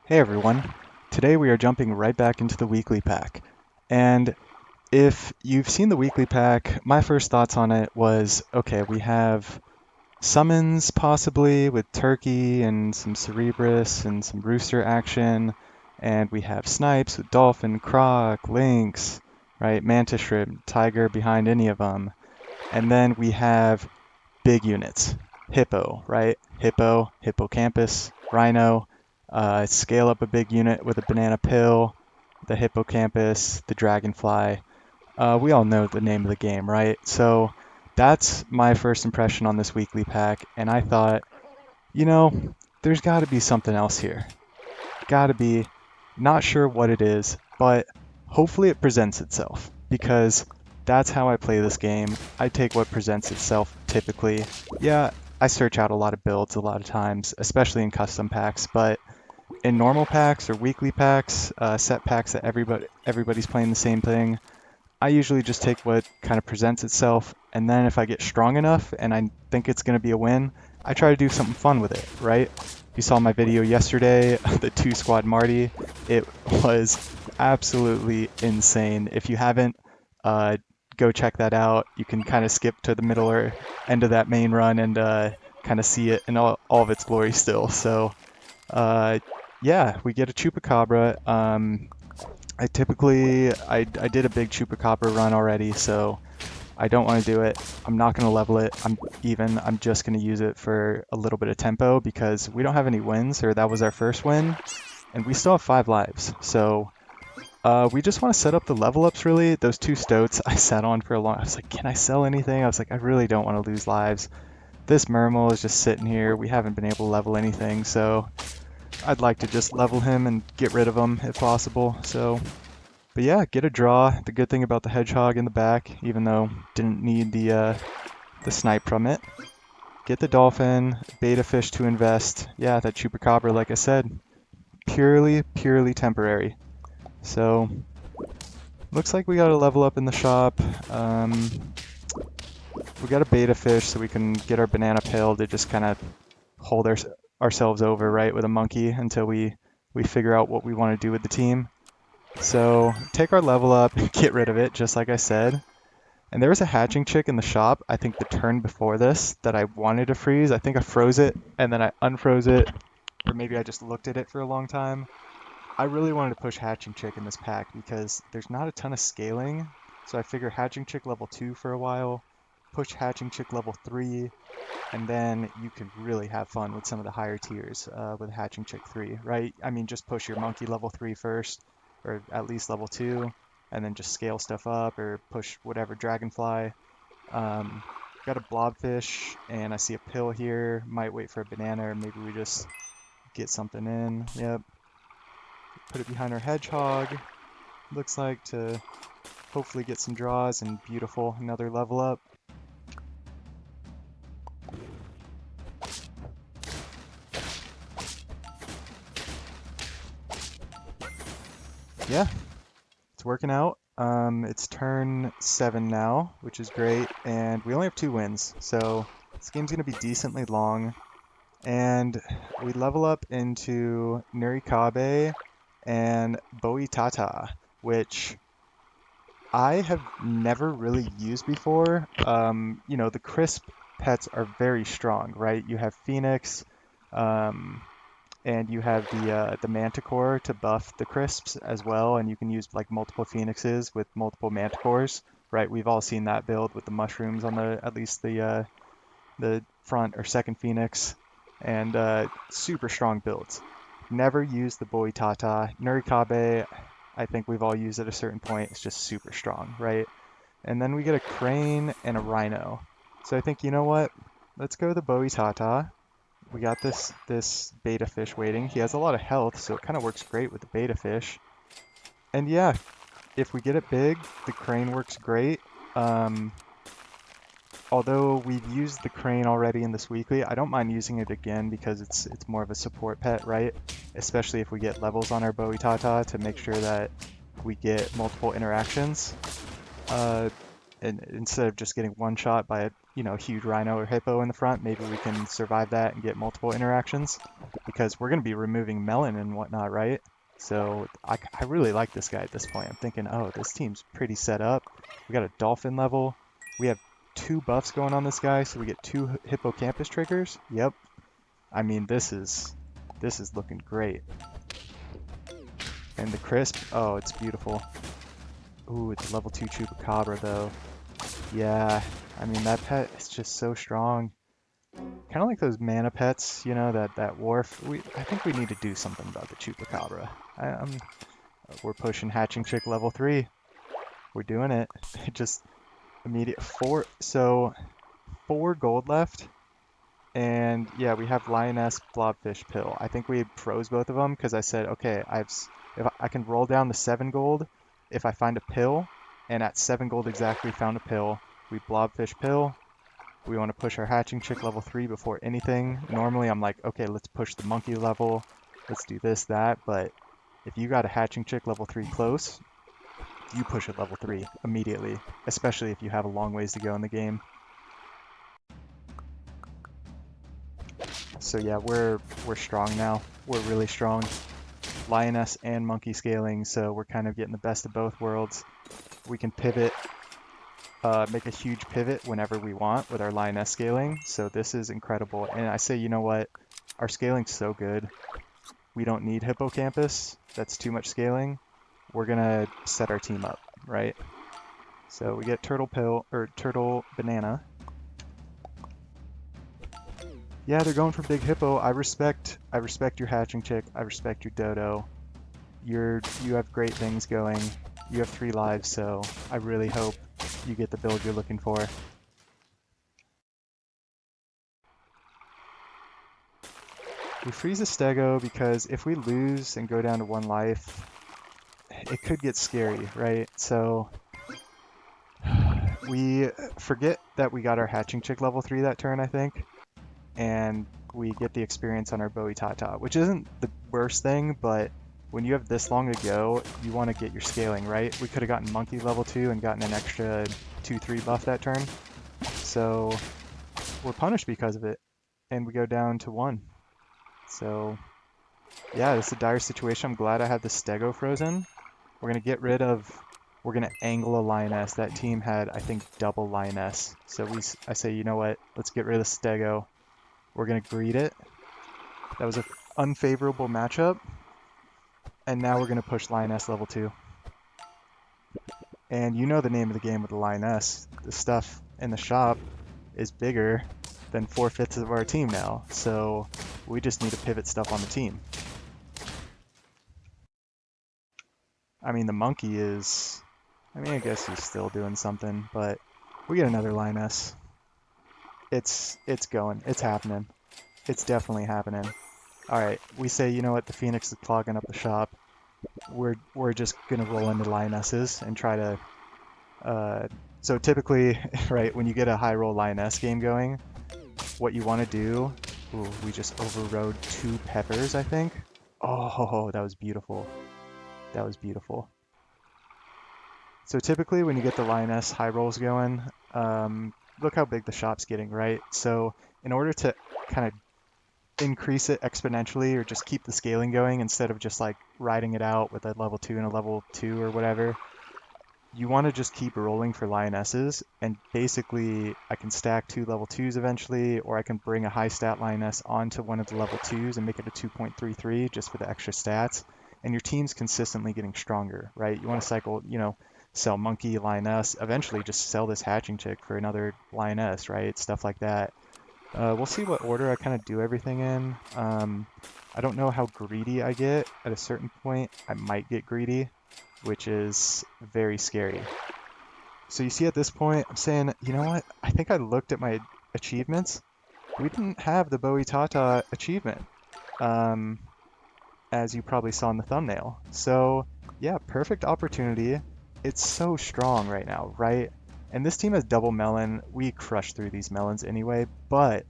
Hey everyone, today we are jumping right back into the weekly pack. And if you've seen the weekly pack, my first thoughts on it was okay, we have summons possibly with Turkey and some Cerebrus and some Rooster action, and we have snipes with Dolphin, Croc, Lynx, right? Mantis Shrimp, Tiger behind any of them. And then we have big units. Hippo, right? Hippo, Hippocampus, Rhino, scale up a big unit with a banana pill, the Hippocampus, the Dragonfly. We all know the name of the game, right? So that's my first impression on this weekly pack, and I thought, you know, there's got to be something else here. Got to be. Not sure what it is, but hopefully it presents itself because that's how I play this game. I take what presents itself typically. Yeah, I search out a lot of builds a lot of times, especially in custom packs, but in normal packs or weekly packs, set packs that everybody's playing the same thing, I usually just take what kind of presents itself, and then if I get strong enough and I think it's going to be a win, I try to do something fun with it, right? You saw my video yesterday, the two squad Marty. It was absolutely insane. If you haven't, uh, go check that out. You can kind of skip to the middle or end of that main run and kind of see it in all of its glory still. So, uh, yeah, we get a Chupacabra. I did a big Chupacabra run already, so I don't want to do it. I'm not going to level it. I'm just going to use it for a little bit of tempo because we don't have any wins, or that was our first win, and we still have 5 lives. So we just want to set up the level ups really. Those two stoats I sat on for a long. I was like, can I sell anything? I was like, I really don't want to lose lives. This Mermal is just sitting here. We haven't been able to level anything, so I'd like to just level him and get rid of him if possible. So. But yeah, get a draw. The good thing about the hedgehog in the back, even though didn't need the snipe from it. Get the dolphin, beta fish to invest. Yeah, that chupacabra, like I said, purely temporary. So looks like we got a level up in the shop. We got a beta fish, so we can get our banana pill to just kind of hold ourselves over, right, with a monkey until we figure out what we want to do with the team. So take our level up, get rid of it, just like I said. And there was a hatching chick in the shop, I think the turn before this, that I wanted to freeze. I think I froze it, and then I unfroze it, or maybe I just looked at it for a long time. I really wanted to push hatching chick in this pack because there's not a ton of scaling. So I figure hatching chick level 2 for a while, push hatching chick level 3, and then you can really have fun with some of the higher tiers with hatching chick 3, right? I mean, just push your monkey level 3 first, or at least level 2, and then just scale stuff up or push whatever dragonfly. Um, got a blobfish, and I see a pill here. Might wait for a banana, or maybe we just get something in. Yep. Put it behind our hedgehog. Looks like to hopefully get some draws and beautiful another level up. Yeah, it's working out. It's turn 7 now, which is great, and we only have 2 wins, so this game's gonna be decently long. And we level up into Nurikabe and Boitata, which I have never really used before. The crisp pets are very strong, right? You have Phoenix, um, and you have the Manticore to buff the crisps as well, and you can use like multiple Phoenixes with multiple Manticores, right? We've all seen that build with the mushrooms on the at least the front or second Phoenix, and super strong builds. Never used the Boitata. Nurikabe, I think we've all used at a certain point. It's just super strong, right? And then we get a Crane and a Rhino. So I think, you know what? Let's go the Boitata. We got this beta fish waiting. He has a lot of health, so it kind of works great with the beta fish. And yeah, if we get it big, the crane works great. Um, Although we've used the crane already in this weekly, I don't mind using it again because it's more of a support pet, right? Especially if we get levels on our Boitata to make sure that we get multiple interactions. Uh, and instead of just getting one shot by you know, huge rhino or hippo in the front, maybe we can survive that and get multiple interactions because we're going to be removing melon and whatnot, right? So I really like this guy at this point. I'm thinking, oh, this team's pretty set up. We got a dolphin level. We have two buffs going on this guy, so we get two hippocampus triggers. Yep. I mean, this is looking great. And the crisp, oh, it's beautiful. Ooh, it's a level 2 chupacabra though. Yeah, I mean that pet is just so strong. Kind of like those mana pets, you know, that wharf. I think we need to do something about the chupacabra. We're pushing hatching chick level 3. We're doing it. Just immediate four. So 4 gold left. And yeah, we have lioness blobfish pill. I think we froze both of them because I said, okay, if I can roll down to 7 gold if I find a pill, and at 7 gold exactly found a pill. We blobfish pill. We want to push our hatching chick level 3 before anything. Normally I'm like, okay, let's push the monkey level. Let's do this, that. But if you got a hatching chick level 3 close, you push it level 3 immediately, especially if you have a long ways to go in the game. So yeah, we're strong now. We're really strong. Lioness and monkey scaling, so we're kind of getting the best of both worlds. We can pivot, make a huge pivot whenever we want with our lioness scaling. So this is incredible. And I say, you know what? Our scaling's so good. We don't need hippocampus. That's too much scaling. We're gonna set our team up, right? So we get turtle pill or turtle banana. Yeah, they're going for big hippo. I respect your hatching chick. I respect your dodo. You have great things going. You have 3 lives, so I really hope you get the build you're looking for. We freeze a stego because if we lose and go down to 1 life, it could get scary, right? So we forget that we got our hatching chick level 3 that turn, I think, and we get the experience on our Boitata, which isn't the worst thing, but when you have this long to go, you want to get your scaling, right? We could have gotten monkey level 2 and gotten an extra 2-3 buff that turn. So we're punished because of it, and we go down to 1. So yeah, this is a dire situation. I'm glad I had the stego frozen. We're gonna get rid of, we're gonna angle a lioness. That team had, I think, double lioness. So I say, you know what? Let's get rid of the stego. We're gonna greet it. That was an unfavorable matchup. And now we're gonna push lioness level 2. And you know the name of the game with the lioness. The stuff in the shop is bigger than 4/5 of our team now. So we just need to pivot stuff on the team. I mean, the monkey is, I mean, I guess he's still doing something, but we get another lioness. It's going. It's happening. It's definitely happening. All right, we say, you know what? The Phoenix is clogging up the shop. We're just gonna roll into lionesses and try to. So typically, right, when you get a high roll lioness game going, what you want to do. Ooh, we just overrode 2 peppers, I think. Oh, that was beautiful. That was beautiful. So typically when you get the lioness high rolls going, look how big the shop's getting, right? So in order to kind of increase it exponentially or just keep the scaling going instead of just like riding it out with a level 2 and a level 2 or whatever, you want to just keep rolling for lionesses, and basically I can stack 2 level 2s eventually, or I can bring a high stat lioness onto one of the level 2s and make it a 2.33 just for the extra stats, and your team's consistently getting stronger, right? You want to cycle, you know, sell monkey, lioness, eventually just sell this hatching chick for another lioness, right? Stuff like that. We'll see what order I kind of do everything in. I don't know how greedy I get. At a certain point, I might get greedy, which is very scary. So you see at this point, I'm saying, you know what? I think I looked at my achievements. We didn't have the Boitata achievement, um, as you probably saw in the thumbnail. So yeah, perfect opportunity. It's so strong right now, right? And this team has double melon. We crush through these melons anyway, but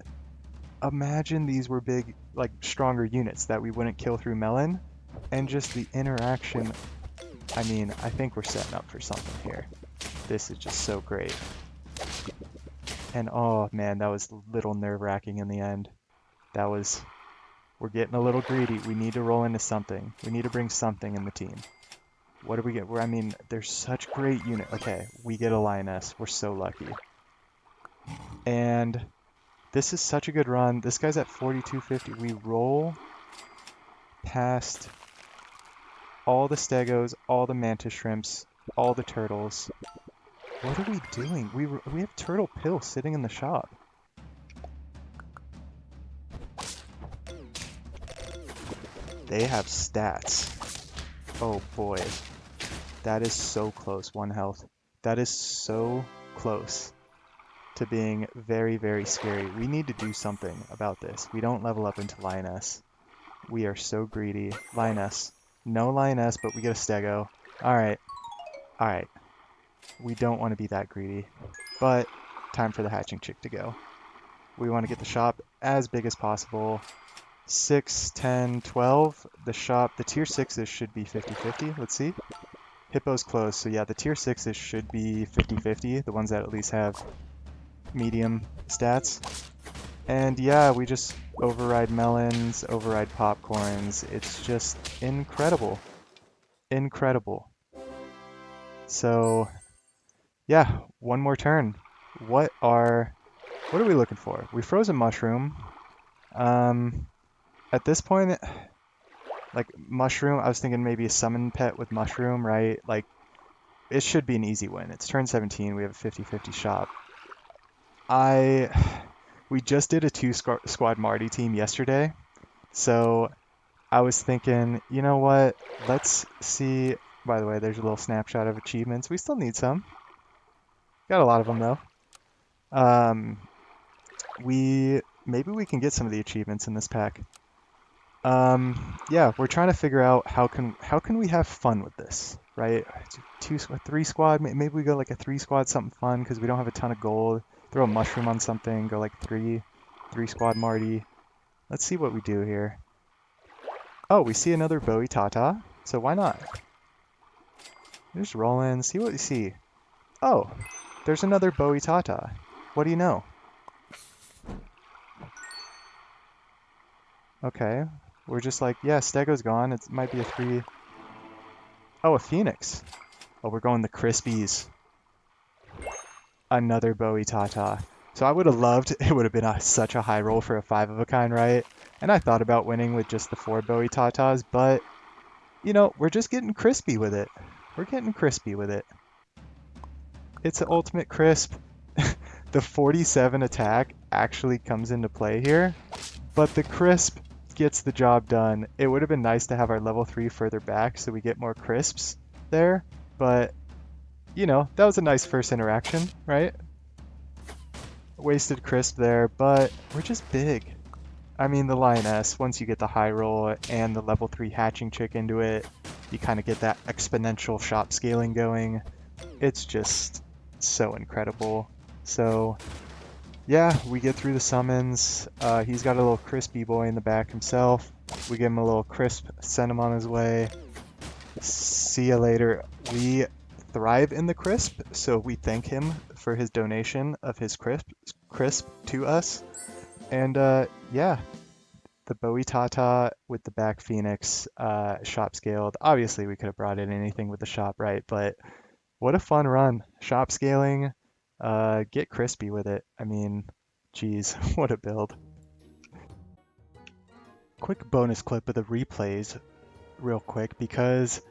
imagine these were big, like stronger units that we wouldn't kill through melon, and just the interaction. I mean, I think we're setting up for something here. This is just so great. And oh man, that was a little nerve-wracking in the end. That was, we're getting a little greedy. We need to roll into something. We need to bring something in the team. What do we get? I mean, there's such great unit. Okay, we get a lioness. We're so lucky. And this is such a good run. This guy's at 4250. We roll past all the stegos, all the mantis shrimps, all the turtles. What are we doing? We have turtle pill sitting in the shop. They have stats. Oh boy. That is so close. 1 health. That is so close to being very, very scary. We need to do something about this. We don't level up into lioness. We are so greedy. Lioness. No lioness, but we get a stego. Alright. Alright. We don't want to be that greedy. But time for the hatching chick to go. We want to get the shop as big as possible. 6, 10, 12. The shop, the tier 6s should be 50-50. Let's see. Hippo's close, so yeah, the tier 6s should be 50-50. The ones that at least have medium stats. And yeah, we just override melons, override popcorns. It's just incredible. Incredible. So yeah, one more turn. What are we looking for? We froze a mushroom. At this point, like mushroom, I was thinking maybe a summon pet with mushroom, right? Like it should be an easy win. It's turn 17. We have a 50-50 shop. We just did a 2 squad Marty team yesterday, so I was thinking, you know what? Let's see. By the way, there's a little snapshot of achievements. We still need some. Got a lot of them though. Maybe we can get some of the achievements in this pack. Yeah, we're trying to figure out how can we have fun with this, right? 3 squad. Maybe we go like a 3 squad, something fun because we don't have a ton of gold. Throw a mushroom on something. Go like 3 squad Marty. Let's see what we do here. Oh, we see another Bowie Tata, so why not? Just roll in, see what we see. Oh, there's another Bowie Tata. What do you know? Okay, we're just like, yeah, Stego's gone. It might be a 3. Oh, a Phoenix. Oh, we're going the Crispies. Another Bowie Tata. So I would have loved, it would have been such a high roll for a 5 of a kind, right? And I thought about winning with just the 4 Bowie Tatas, but, you know, we're just getting crispy with it. We're getting crispy with it. It's an ultimate crisp. The 47 attack actually comes into play here, but the crisp gets the job done. It would have been nice to have our level 3 further back so we get more crisps there, but, you know, that was a nice first interaction, right? Wasted crisp there, but we're just big. I mean, the lioness, once you get the high roll and the level 3 hatching chick into it, you kind of get that exponential shop scaling going. It's just so incredible. So yeah, we get through the summons. He's got a little crispy boy in the back himself. We give him a little crisp, send him on his way. See ya later. We thrive in the crisp, so we thank him for his donation of his crisp to us. And yeah, the Bowie Tata with the back Phoenix, shop scaled. Obviously, we could have brought in anything with the shop, right? But what a fun run. Shop scaling, get crispy with it. I mean, geez, what a build. Quick bonus clip of the replays real quick because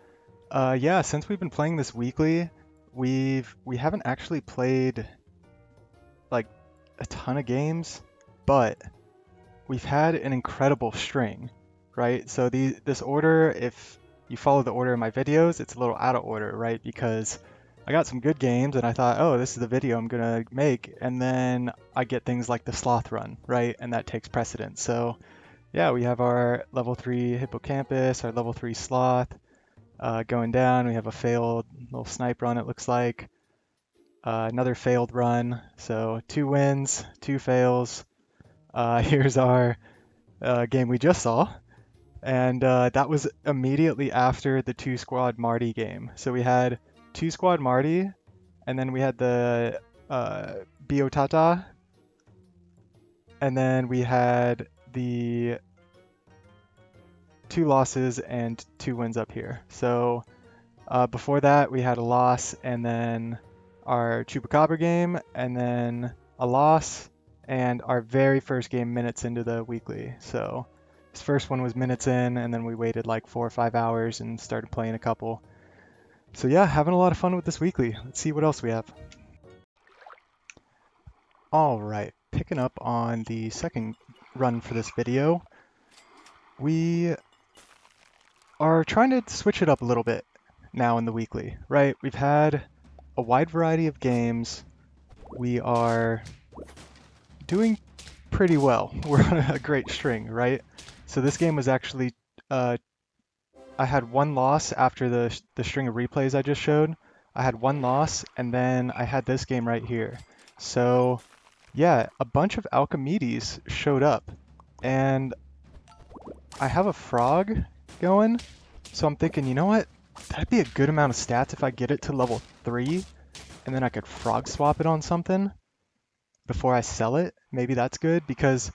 yeah, since we've been playing this weekly, we haven't actually played like a ton of games, but we've had an incredible string, right? So this order, if you follow the order of my videos, it's a little out of order, right? Because I got some good games and I thought, oh, this is the video I'm gonna make, and then I get things like the sloth run, right? And that takes precedence. So yeah, we have our level 3 hippocampus, our level 3 sloth going down. We have a failed little snipe run, it looks like. Another failed run. So 2 wins, 2 fails. Here's our game we just saw. And that was immediately after the 2 squad Marty game. So we had 2 squad Marty, and then we had the Biotata. And then we had the 2 losses and 2 wins up here. So before that, we had a loss and then our Chupacabra game and then a loss and our very first game minutes into the weekly. So this first one was minutes in and then we waited like 4 or 5 hours and started playing a couple. So yeah, having a lot of fun with this weekly. Let's see what else we have. All right, picking up on the second run for this video, we are trying to switch it up a little bit now in the weekly, right? We've had a wide variety of games. We are doing pretty well. We're on a great string, right? So this game was actually, I had 1 loss after the string of replays I just showed. I had 1 loss, and then I had this game right here. So yeah, a bunch of Alchemedes showed up, and I have a frog going, so I'm thinking, you know what? That'd be a good amount of stats if I get it to level 3, and then I could frog swap it on something before I sell it. Maybe that's good, because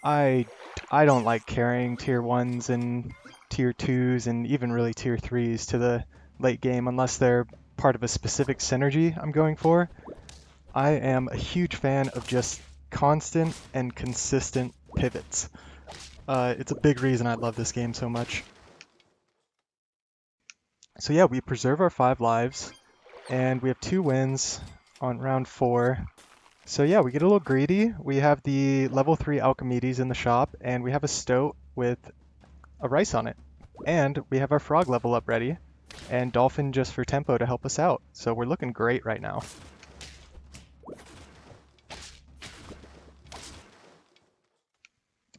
I don't like carrying tier 1s and tier 2s and even really tier 3s to the late game unless they're part of a specific synergy I'm going for. I am a huge fan of just constant and consistent pivots. It's a big reason I love this game so much. So yeah, we preserve our 5 lives, and we have 2 wins on round 4. So yeah, we get a little greedy. We have the level 3 Alchemedes in the shop, and we have a Stoat with a rice on it. And we have our frog level up ready, and Dolphin just for tempo to help us out. So we're looking great right now.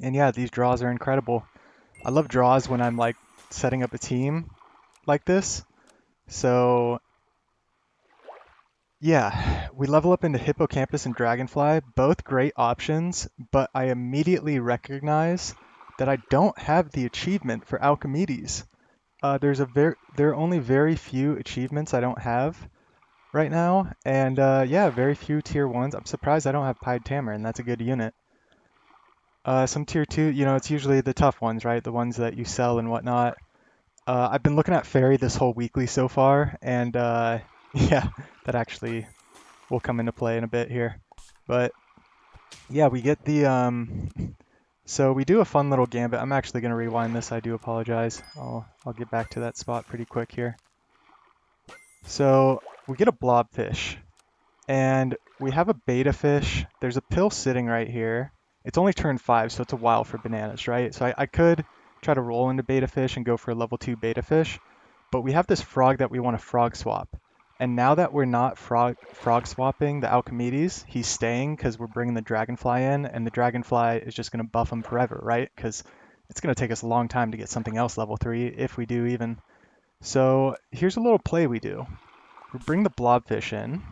And yeah, these draws are incredible. I love draws when I'm like setting up a team like this. So yeah, we level up into Hippocampus and Dragonfly, both great options, but I immediately recognize that I don't have the achievement for Alchemedes. There are only very few achievements I don't have right now, and yeah, very few tier 1s. I'm surprised I don't have Pied Tamarin, that's a good unit. Some tier 2, you know, it's usually the tough ones, right? The ones that you sell and whatnot. I've been looking at Fairy this whole weekly so far, and yeah, that actually will come into play in a bit here. But yeah, we get the so we do a fun little gambit. I'm actually going to rewind this. I do apologize. I'll get back to that spot pretty quick here. So we get a blobfish, and we have a beta fish. There's a pill sitting right here. It's only turn 5, so it's a while for bananas, right? So I could try to roll into beta fish and go for a level 2 beta fish, but we have this frog that we want to frog swap. And now that we're not frog swapping the Alchemedes, he's staying because we're bringing the Dragonfly in, and the Dragonfly is just going to buff him forever, right? Because it's going to take us a long time to get something else level 3, if we do even. So here's a little play we do. We bring the blobfish in.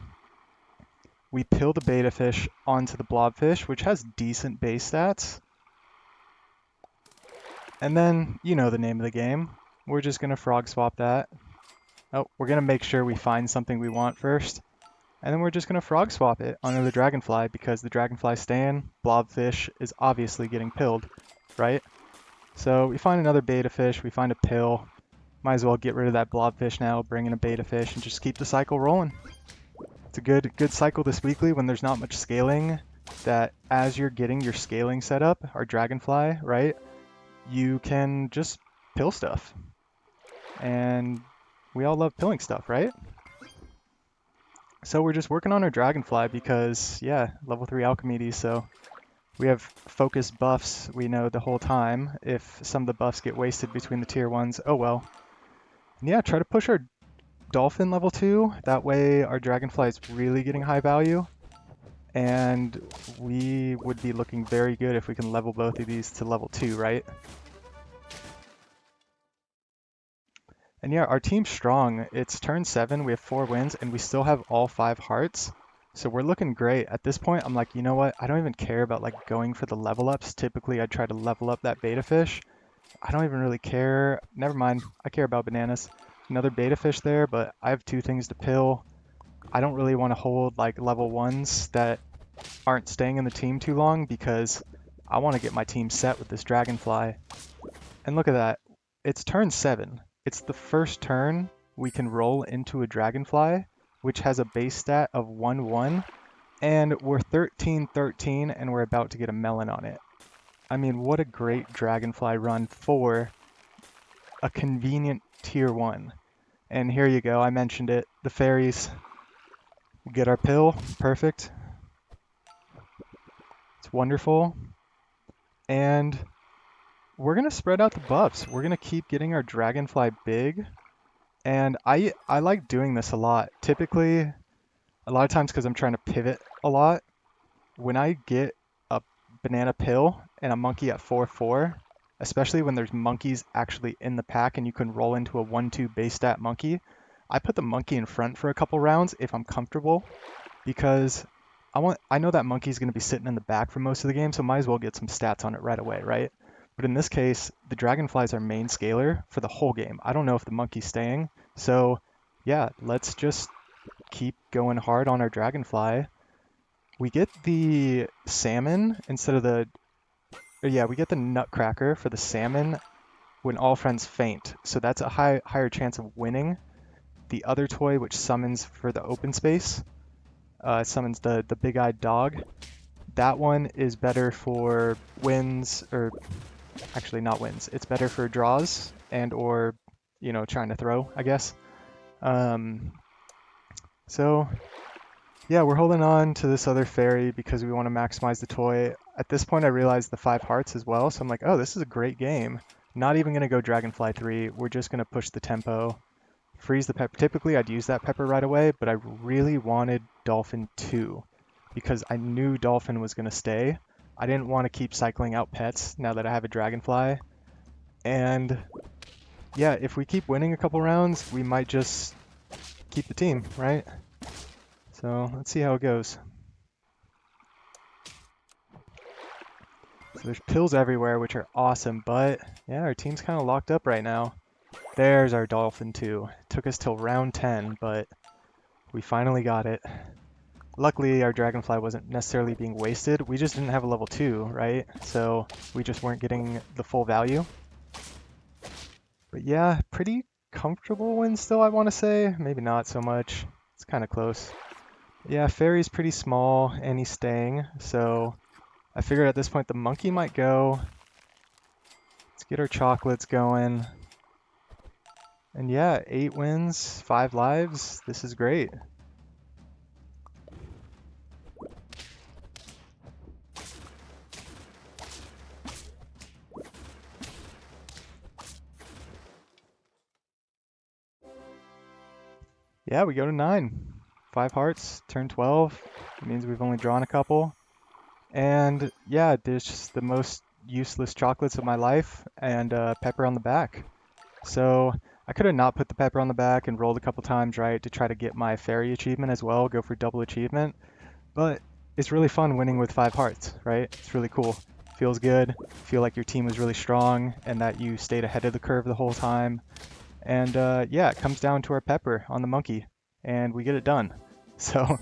We pill the beta fish onto the blobfish, which has decent base stats. And then, you know the name of the game. We're just going to frog swap that. Oh, we're going to make sure we find something we want first. And then we're just going to frog swap it onto the Dragonfly because the Dragonfly's staying. Blobfish is obviously getting pilled, right? So we find another beta fish, we find a pill. Might as well get rid of that blobfish now, bring in a beta fish, and just keep the cycle rolling. It's a good cycle this weekly when there's not much scaling, that as you're getting your scaling set up, our Dragonfly, right, you can just pill stuff. And we all love pilling stuff, right? So we're just working on our Dragonfly because, yeah, level 3 Alchemedes, so we have focus buffs we know the whole time. If some of the buffs get wasted between the tier 1s, oh well. And yeah, try to push our Dolphin level 2, that way our Dragonfly is really getting high value. And we would be looking very good if we can level both of these to level 2, right? And yeah, our team's strong. It's turn 7, we have 4 wins, and we still have all 5 hearts. So we're looking great. At this point, I'm like, you know what? I don't even care about like going for the level ups. Typically, I try to level up that beta fish. I don't even really care. Never mind. I care about bananas. Another beta fish there, but I have 2 things to pill. I don't really want to hold like level 1s that aren't staying in the team too long because I want to get my team set with this dragonfly. And look at that. It's turn 7. It's the first turn we can roll into a dragonfly, which has a base stat of 1-1, and we're 13-13 and we're about to get a melon on it. I mean, what a great dragonfly run for a convenient tier 1. And here you go, I mentioned it. The fairies get our pill. Perfect. It's wonderful. And we're going to spread out the buffs. We're going to keep getting our dragonfly big. And I like doing this a lot. Typically, a lot of times because I'm trying to pivot a lot, when I get a banana pill and a monkey at 4-4, especially when there's monkeys actually in the pack and you can roll into a 1-2 base stat monkey, I put the monkey in front for a couple rounds if I'm comfortable because I know that monkey's going to be sitting in the back for most of the game, so might as well get some stats on it right away, right? But in this case, the dragonfly is our main scaler for the whole game. I don't know if the monkey's staying, so yeah, let's just keep going hard on our dragonfly. We get the salmon instead of the, or yeah, we get the nutcracker for the salmon when all friends faint. So that's a higher chance of winning. The other toy, which summons for the open space, summons the big-eyed dog. That one is better for wins, or actually not wins. It's better for draws and or, trying to throw, I guess. Um, so yeah, we're holding on to this other fairy because we want to maximize the toy. At this point, I realized the 5 hearts as well, so I'm like, oh, this is a great game. Not even going to go Dragonfly 3. We're just going to push the tempo, freeze the pepper. Typically, I'd use that pepper right away, but I really wanted Dolphin 2 because I knew Dolphin was going to stay. I didn't want to keep cycling out pets now that I have a Dragonfly. And yeah, if we keep winning a couple rounds, we might just keep the team, right? So let's see how it goes. So there's pills everywhere, which are awesome, but yeah, our team's kind of locked up right now. There's our Dolphin 2. Took us till round 10, but we finally got it. Luckily, our Dragonfly wasn't necessarily being wasted. We just didn't have a level 2, right? So we just weren't getting the full value. But yeah, pretty comfortable win still, I want to say. Maybe not so much. It's kind of close. Yeah, Fairy's pretty small, and he's staying, so I figured at this point the monkey might go. Let's get our chocolates going. And yeah, 8 wins, 5 lives. This is great. Yeah, we go to 9. 5 hearts, turn 12. It means we've only drawn a couple. And yeah, there's just the most useless chocolates of my life and pepper on the back. So I could have not put the pepper on the back and rolled a couple times, right, to try to get my fairy achievement as well, go for double achievement. But it's really fun winning with 5 hearts, right? It's really cool. Feels good. Feel like your team was really strong and that you stayed ahead of the curve the whole time. And yeah, it comes down to our pepper on the monkey, and we get it done. So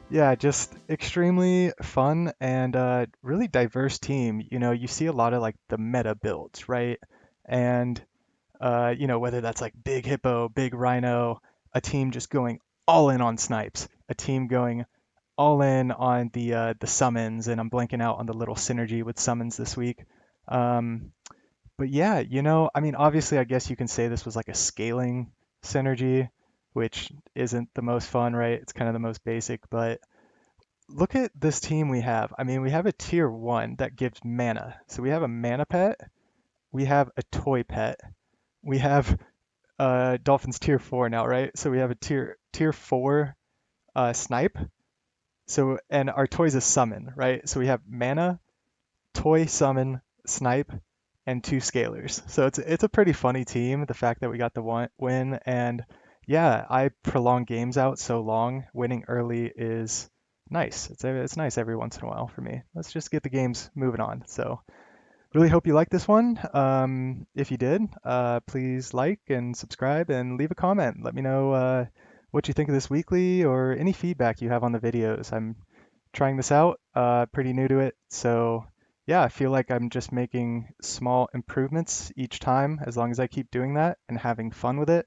yeah, just extremely fun and really diverse team. You see a lot of like the meta builds, right? And whether that's like big hippo, big rhino, a team just going all in on snipes, a team going all in on the summons, and I'm blanking out on the little synergy with summons this week. Um, but yeah, I mean, obviously, I guess you can say this was like a scaling synergy, which isn't the most fun, right? It's kind of the most basic, but look at this team we have. I mean, we have a tier 1 that gives mana. So we have a mana pet, we have a toy pet, we have Dolphins tier 4 now, right? So we have a tier 4 snipe. So and our toy's a summon, right? So we have mana, toy, summon, snipe, and 2 scalers. So it's a pretty funny team. The fact that we got the win, and yeah, I prolong games out so long. Winning early is nice. It's nice every once in a while for me. Let's just get the games moving on. So really hope you liked this one. If you did, please like and subscribe and leave a comment. Let me know what you think of this weekly or any feedback you have on the videos. I'm trying this out, pretty new to it. So yeah, I feel like I'm just making small improvements each time as long as I keep doing that and having fun with it.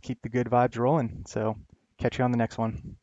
Keep the good vibes rolling. So catch you on the next one.